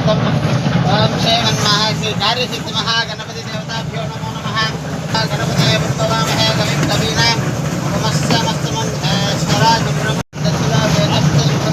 ओम श्रीमन्महाश्री कार्यसिद्धि महागणपति देवताभ्यो नमो नमः। गणपते पुष्पवामहे कविं कवीनां उपमस्य मस्तमन्धेश्वराज ब्रह्म दक्षिणा वेदस्य सुखं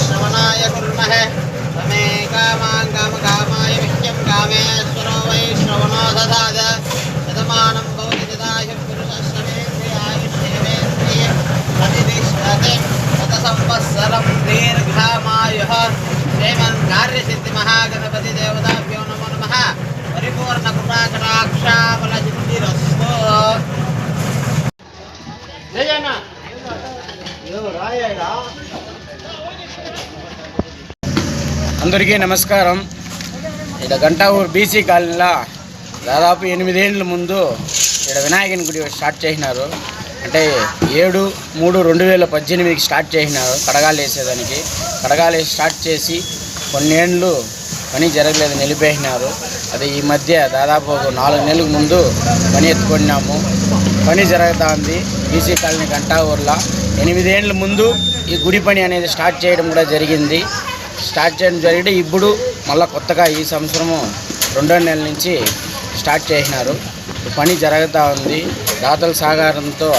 श्रवणाय कुर्मः तमे कामाय विह्यं कामेश्वरो वै श्रवणो ददाद शतमानं भवति तदायुः पुरुषश्रमेन्द्रियायुष्येवेन्द्रिये प्रतिष्ठते शतसंवत्सरं दीर्घामायुः श्रीमन्कार्यसिद्धि महागणपति देवताभ्यो नमो नमः। परिपूर्ण कृपाकटाक्षाबलसिद्धिरस्तु। जयना అందరికీ నమస్కారం. ఇక్కడ గంటావూరు బీసీ కాలనీలో దాదాపు 8 ఏళ్ళ ముందు ఇక్కడ వినాయకుని గుడి స్టార్ట్ చేసినారు. అంటే 7/3/2018కి స్టార్ట్ చేసినారు కడగాలు వేసేదానికి. కడగాలు వేసి స్టార్ట్ చేసి కొన్ని ఏళ్ళు పని జరగలేదు, నిలిపేసినారు. అది ఈ మధ్య దాదాపు 4 నెలల ముందు పని ఎత్తుకున్నాము. పని జరుగుతుంది బీసీ కాలనీ గంటావూరులో. 8 ఏళ్ళ ముందు ఈ గుడి పని అనేది స్టార్ట్ చేయడం కూడా జరిగింది. ఇప్పుడు మళ్ళీ కొత్తగా ఈ సంవత్సరము 2వ నెల నుంచి స్టార్ట్ చేసినారు. పని జరుగుతూ ఉంది. దాతల సహకారంతో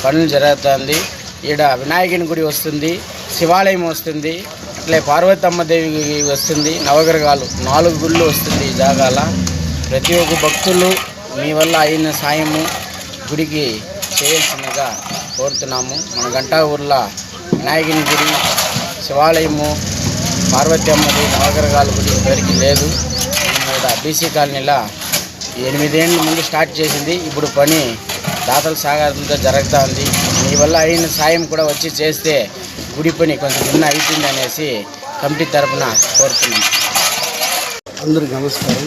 పనులు జరుగుతుంది. ఈడ వినాయకుని గుడి వస్తుంది, శివాలయం వస్తుంది, అట్లే పార్వతమ్మ దేవి వస్తుంది, నవగ్రహాలు 4 గుళ్ళు వస్తుంది ఈ జాగాల. ప్రతి ఒక్క భక్తులు మీ వల్ల అయిన సాయము గుడికి చేయాల్సిందిగా కోరుతున్నాము. మన గంటావూరులో వినాయకుని గుడి, శివాలయము, పార్వతి అమ్మది, నవగ్రహాల గుడి ఎవరికి లేదు. ఇక్కడ బీసీ కాలనీలో 8 ఏళ్ళ ముందు స్టార్ట్ చేసింది. ఇప్పుడు పని దాతల సహకారంతో జరుగుతూ ఉంది. మీ వల్ల అయిన సాయం కూడా వచ్చి చేస్తే గుడి పని కొంచెం భిన్న అవుతుంది అనేసి కమిటీ తరఫున కోరుతున్నాం. అందరికీ నమస్కారం.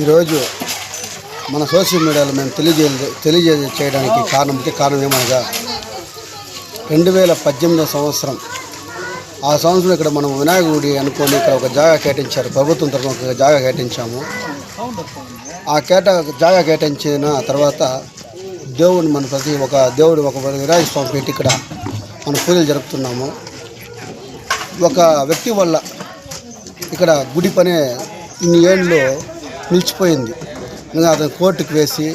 ఈరోజు మన సోషల్ మీడియాలో మేము తెలియజేయడానికి కారణం ఏమనగా 2018 సంవత్సరం ఆ సంవత్సరం ఇక్కడ మనం వినాయకుడి అనుకొని ఇక్కడ ఒక జాగా కేటాయించారు. ప్రభుత్వం తరఫున ఒక జాగా కేటాయించాము. ఆ జాగా కేటాయించిన తర్వాత దేవుడిని మన ఒక వినాయక స్వామి పెట్టి ఇక్కడ మనం పూజలు జరుపుతున్నాము. ఒక వ్యక్తి వల్ల ఇక్కడ గుడి పనే ఇన్ని ఏళ్ళు నిలిచిపోయింది. ఇంకా అతను కోర్టుకు వేసి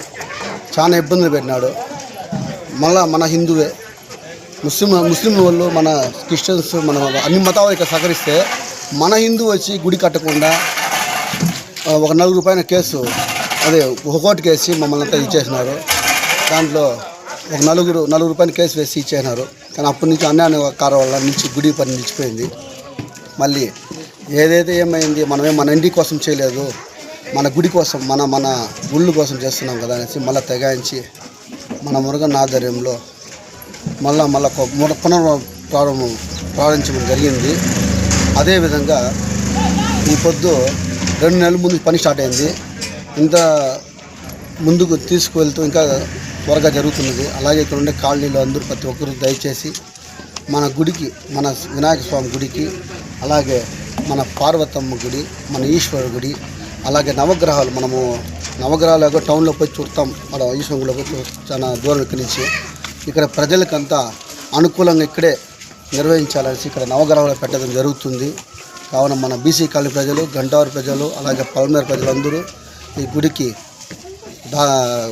చాలా ఇబ్బందులు పెట్టినాడు. మళ్ళా మన హిందువే ముస్లిం వాళ్ళు, మన క్రిస్టియన్స్, మన అన్ని మతాలు ఇక్కడ సహకరిస్తే మన హిందూ వచ్చి గుడి కట్టకుండా ఒక ₹4 కేసు ఒక కోర్టుకు వేసి మమ్మల్ని అంతా ఇచ్చేసినారు. దాంట్లో ఒక ₹4 కేసు వేసి ఇచ్చేసినారు. కానీ అప్పటి నుంచి అన్యాయకారం వల్ల నుంచి గుడి పని నిలిచిపోయింది. మళ్ళీ ఏదైతే ఏమైంది, మన ఇంటి కోసం చేయలేదు, మన గుడి కోసం, మన గుళ్ళు కోసం చేస్తున్నాం కదా అనేసి మళ్ళీ తెగాయించి మన మురుగన్ ఆధ్వర్యంలో మళ్ళా ప్రారంభించడం జరిగింది. అదేవిధంగా ఈ పొద్దు 2 నెలల ముందు పని స్టార్ట్ అయింది. ఇంత ముందుకు తీసుకువెళ్తూ ఇంకా త్వరగా జరుగుతున్నది. అలాగే ఇక్కడ ఉండే కాలనీలో అందరూ ప్రతి ఒక్కరు దయచేసి మన గుడికి, మన వినాయక స్వామి గుడికి, అలాగే మన పార్వతమ్మ గుడి, మన ఈశ్వర గుడి, అలాగే నవగ్రహాలు, మనము నవగ్రహాలు టౌన్లో పోయి చూస్తాం. మన ఈశ్వరంలో పోయి చాలా దూరం ఇక్కడి నుంచి. ఇక్కడ ప్రజలకంతా అనుకూలంగా ఇక్కడే నిర్వహించాలనేసి ఇక్కడ నవగ్రహాలు పెట్టడం జరుగుతుంది. కావున మన బీసీ కాలనీ ప్రజలు, గంటావూరు ప్రజలు, అలాగే పల్మేరు ప్రజలందరూ ఈ గుడికి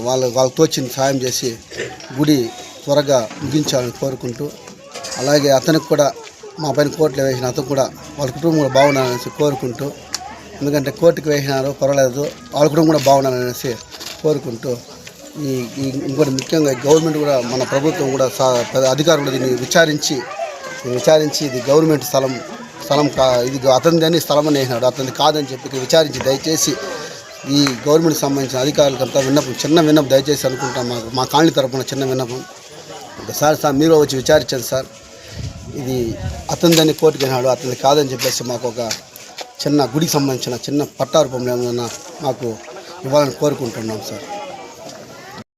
వాళ్ళకు తోచిన సాయం చేసి గుడి త్వరగా ముగించాలని కోరుకుంటూ, అలాగే అతనికి కూడా మా పైన కోర్టులో వేసిన అతను కూడా వాళ్ళ కుటుంబం కూడా బాగున్నారనేసి కోరుకుంటూ, ఎందుకంటే కోర్టుకు వేసినారు పర్వాలేదు, వాళ్ళ కుటుంబం కూడా బాగున్నారనేసి కోరుకుంటూ, ఇంకోటి ముఖ్యంగా గవర్నమెంట్ కూడా, మన ప్రభుత్వం కూడా, అధికారులు కూడా దీన్ని విచారించి విచారించి ఇది గవర్నమెంట్ స్థలం ఇది అతనిదని స్థలం అని వేసినాడు, అతనిది కాదని చెప్పి ఇక్కడ విచారించి దయచేసి ఈ గవర్నమెంట్కి సంబంధించిన అధికారులకంతా చిన్న విన్నపం దయచేసి అనుకుంటాం. మా కాలనీ తరపున చిన్న విన్నపం. సార్ మీరు వచ్చి విచారించండి సార్, ఇది అతనిదని కోర్టుకి వెళ్ళినాడు, అతనిది కాదని చెప్పేసి మాకు ఒక చిన్న గుడికి సంబంధించిన చిన్న పట్టా రూపంలో ఏమన్నా మాకు ఇవ్వాలని కోరుకుంటున్నాం సార్.